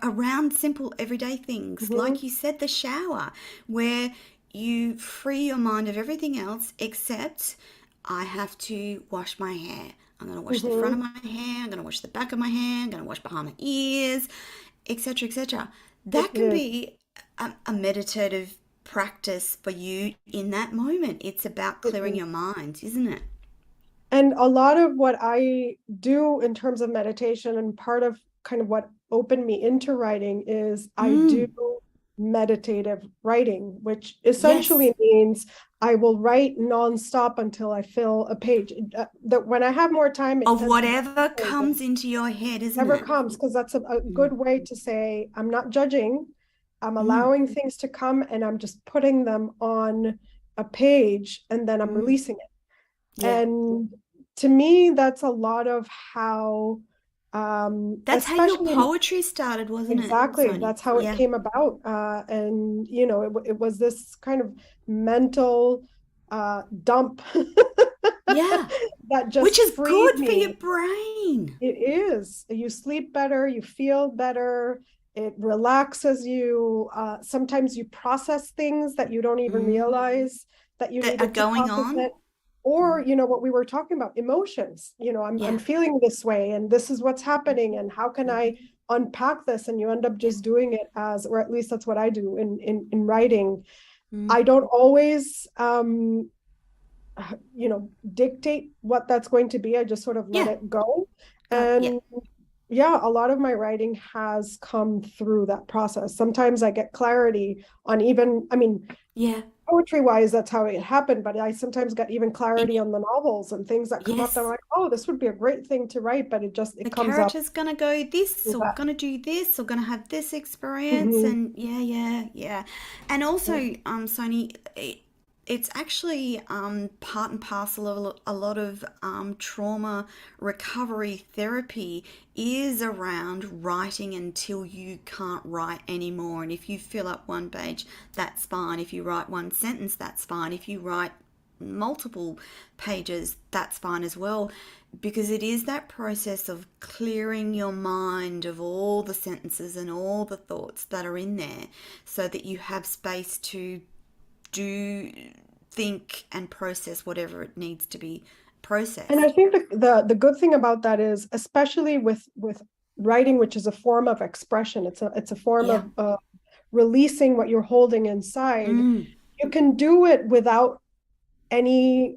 A: around simple everyday things. Like
B: Mhm,
A: you said, the shower, where you free your mind of everything else except I have to wash my hair. I'm going to wash the front of
B: mhm.
A: my hair, I'm going to wash the back of my hair, I'm going to wash behind my ears, etc., etc.
B: It
A: That can
B: is.
A: be a meditative practice for you in that moment. It's about
B: It
A: clearing
B: is.
A: your mind, isn't it?
B: And a lot of what I do in terms of meditation and part of kind of what opened me into writing is I do
A: Mm,
B: meditative writing, which
A: yes.
B: essentially means I will write nonstop until I fill a page. That when I have more time, it
A: Of
B: tends to be
A: whatever
B: pages.
A: comes into your head, isn't
B: Never
A: it?
B: comes because that's a
A: Mm,
B: good way to say I'm not judging. I'm
A: mm,
B: allowing things to come and I'm just putting them on a page and then I'm
A: mm.
B: releasing it.
A: Yeah.
B: And to me, that's a lot of how,
A: That's how your
B: especially
A: poetry started, wasn't it,
B: exactly,
A: Sony?
B: that's how it
A: Yeah.
B: came about. And, it was this kind of mental dump
A: Yeah.
B: that
A: Which
B: just
A: is
B: freed
A: good for your
B: me.
A: brain.
B: It is. You sleep better, you feel better, it relaxes you. Sometimes you process things that you don't even
A: Mm.
B: realize that you
A: That are
B: needed to
A: going
B: process
A: on.
B: it. Or,
A: Mm.
B: what we were talking about, emotions. I'm
A: Yeah.
B: feeling this way and this is what's happening and how can I
A: Mhm.
B: unpack this? And you end up
A: Yeah.
B: just doing it as, or at least that's what I do in writing.
A: Mm.
B: I don't always dictate what that's going to be. I just sort of let
A: Yeah.
B: it go.
A: Yeah.
B: And yeah, a lot of my writing has come through that process. Sometimes I get clarity on even, I mean,
A: Yeah.
B: poetry wise, that's how it happened, but I sometimes get even
A: It,
B: clarity on the novels and things that come up that I'm
A: yes.
B: like, oh, this would be a great thing to write, but
A: The
B: it comes up
A: character's gonna go this
B: through
A: or
B: that.
A: gonna do this or gonna have this experience,
B: Mhm.
A: and yeah. And also, Sony, it's actually part and parcel of a lot of trauma recovery therapy is around writing until you can't write anymore. And if you fill up one page, that's fine. If you write one sentence, that's fine. If you write multiple pages, that's fine as well, because it is that process of clearing your mind of all the sentences and all the thoughts that are in there so that you have space to do, think, and process whatever it needs to be
B: And I
A: processed.
B: think the good thing about that is, especially with writing, which is a form of expression, it's a form
A: Yeah.
B: of releasing what you're holding inside.
A: Mm.
B: You can do it without any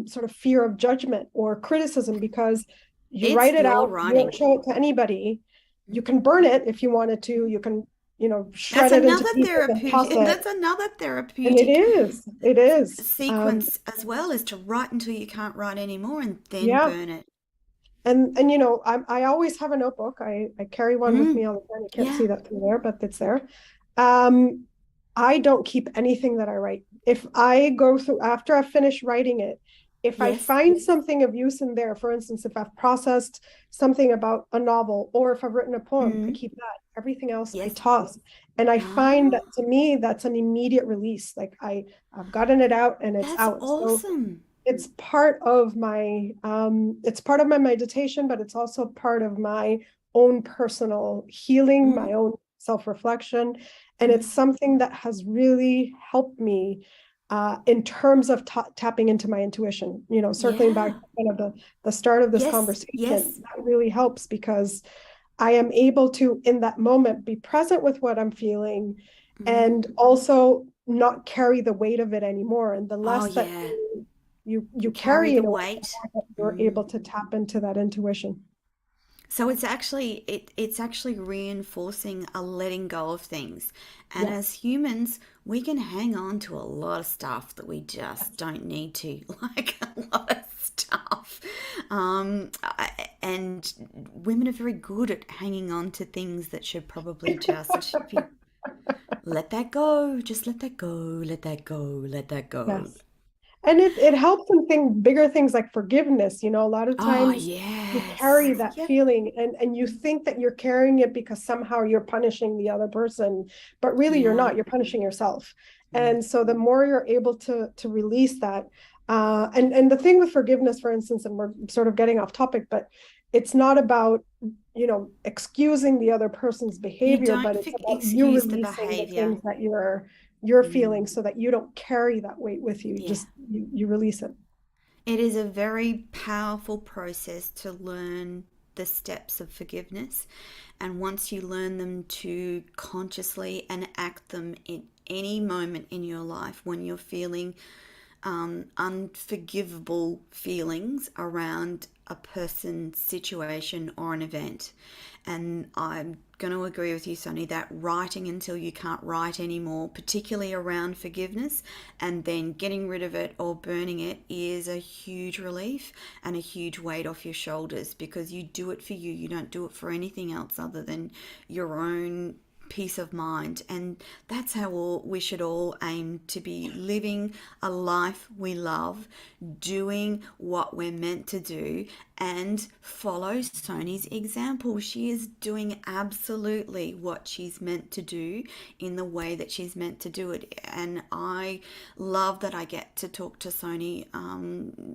B: sort of fear of judgment or criticism because you write
A: It's
B: it
A: your
B: out, you won't
A: writing.
B: show it to anybody. You can burn it if you wanted to. You can,
A: That's
B: shred it into
A: another
B: pieces and toss
A: therapeutic.
B: it.
A: That's another
B: And it
A: therapeutic
B: is, it is.
A: sequence as well, is to write until you can't write anymore and then
B: Yeah.
A: burn it.
B: And I always have a notebook. I carry one with me
A: Mm.
B: all the time. You can't
A: Yeah.
B: see that through there, but it's there. Um, I don't keep anything that I write. If I go through after I finish writing it, if I
A: Yes.
B: find something of use in there, for instance, if I've processed something about a novel or if I've written a poem, I
A: Mm.
B: keep that. Everything else I
A: Yes.
B: toss. And I find
A: Ah,
B: that to me, that's an immediate release. Like I've gotten it out and it's
A: that's
B: out. So
A: awesome.
B: it's part of my meditation, but it's also part of my own personal healing,
A: Mm.
B: my own self-reflection. And it's
A: Mm.
B: something that has really helped me in terms of tapping into my intuition. Circling back
A: Yeah.
B: to kind of the start of this
A: Yes.
B: conversation,
A: Yes.
B: that really helps because I am able to, in that moment, be present with what I'm feeling
A: Mm.
B: and also not carry the weight of it anymore. And the
A: Oh
B: less that
A: yeah.
B: you
A: Carry
B: carry
A: the
B: in a way, the
A: weight.
B: more that you're
A: Mm.
B: able to tap into that intuition.
A: So it's actually reinforcing a letting go of things. And as
B: Yes.
A: humans, we can hang on to a lot of stuff that we just don't need to, like a lot of stuff. And women are very good at hanging on to things that should probably just be let that go, just let that go, let that go, let that go.
B: Yes. And it helps in bigger things like forgiveness. A lot of
A: Oh,
B: times you
A: yes.
B: carry that
A: Yep.
B: feeling and you think that you're carrying it because somehow you're punishing the other person, but really you're
A: Yeah.
B: not, you're punishing yourself.
A: Mm.
B: And so the more you're able to release that, and the thing with forgiveness, for instance, and we're sort of getting off topic, but it's not about, excusing the other person's
A: You
B: behavior,
A: don't
B: but it's about you
A: excuse the
B: releasing the
A: behavior.
B: things that you're
A: Mm.
B: feeling so that you don't carry that weight with you.
A: Yeah.
B: Just you release it.
A: It is a very powerful process to learn the steps of forgiveness. And once you learn them to consciously enact them in any moment in your life when you're feeling unforgivable feelings around a person, situation, or an event. And I'm going to agree with you, Sonny, that writing until you can't write anymore, particularly around forgiveness, and then getting rid of it or burning it is a huge relief and a huge weight off your shoulders because you do it for you. You don't do it for anything else other than your own peace of mind. And that's how we should all aim to be, living a life we love, doing what we're meant to do, and follow Sonee's example. She is doing absolutely what she's meant to do in the way that she's meant to do it. And I love that I get to talk to Sonee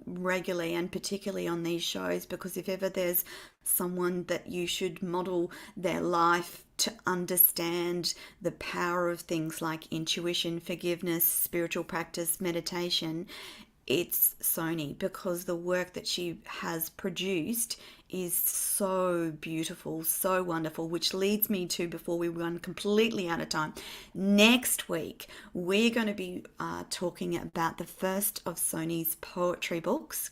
A: regularly, and particularly on these shows, because if ever there's someone that you should model their life to understand the power of things like intuition, forgiveness, spiritual practice, meditation, it's Sonee, because the work that she has produced is so beautiful, so wonderful, which leads me to, before we run completely out of time, next week we're going to be talking about the first of Sonee's poetry books,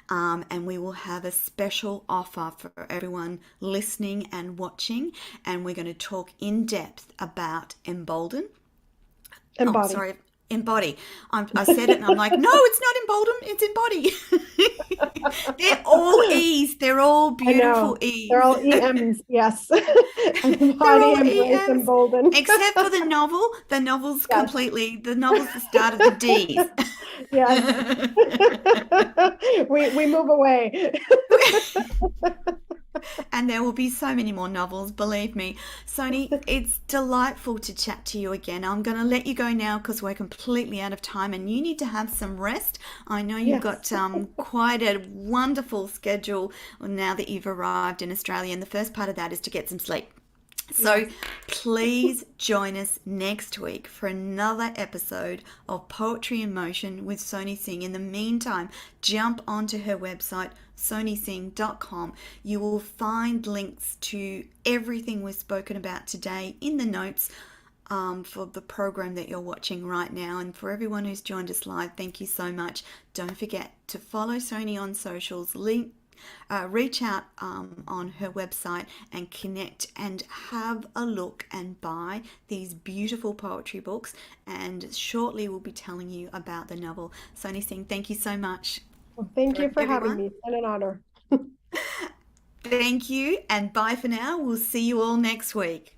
A: and we will have a special offer for everyone listening and watching, and we're going to talk in depth about embolden. Oh,
B: Embody.
A: sorry, embody. I said it and I'm like, no, it's not embolden, it's embody. They're all E's. They're all
B: I
A: beautiful
B: know.
A: E's.
B: They're all EMs, yes.
A: They're
B: Embody,
A: all
B: embrace,
A: EMs.
B: embolden.
A: Except for the novel. The novel's
B: Yes,
A: completely, the novel's the start of the D's.
B: yes. We move away.
A: And there will be so many more novels, believe me. Sonee, it's delightful to chat to you again. I'm going to let you go now because we're completely out of time and you need to have some rest. I know you've
B: Yes.
A: got quite a wonderful schedule now that you've arrived in Australia, and the first part of that is to get some sleep. So
B: Yes.
A: please join us next week for another episode of Poetry in Motion with Sonee Singh. In the meantime, jump onto her website, soneesingh.com. You will find links to everything we've spoken about today in the notes for the program that you're watching right now. And for everyone who's joined us live, thank you so much. Don't forget to follow Sonee on socials, reach out on her website and connect and have a look and buy these beautiful poetry books. And shortly we'll be telling you about the novel. Sonee Singh, thank you so much
B: Well, thank
A: for
B: you for having
A: everyone.
B: me. It's been an honor.
A: Thank you, and bye for now. We'll see you all next week.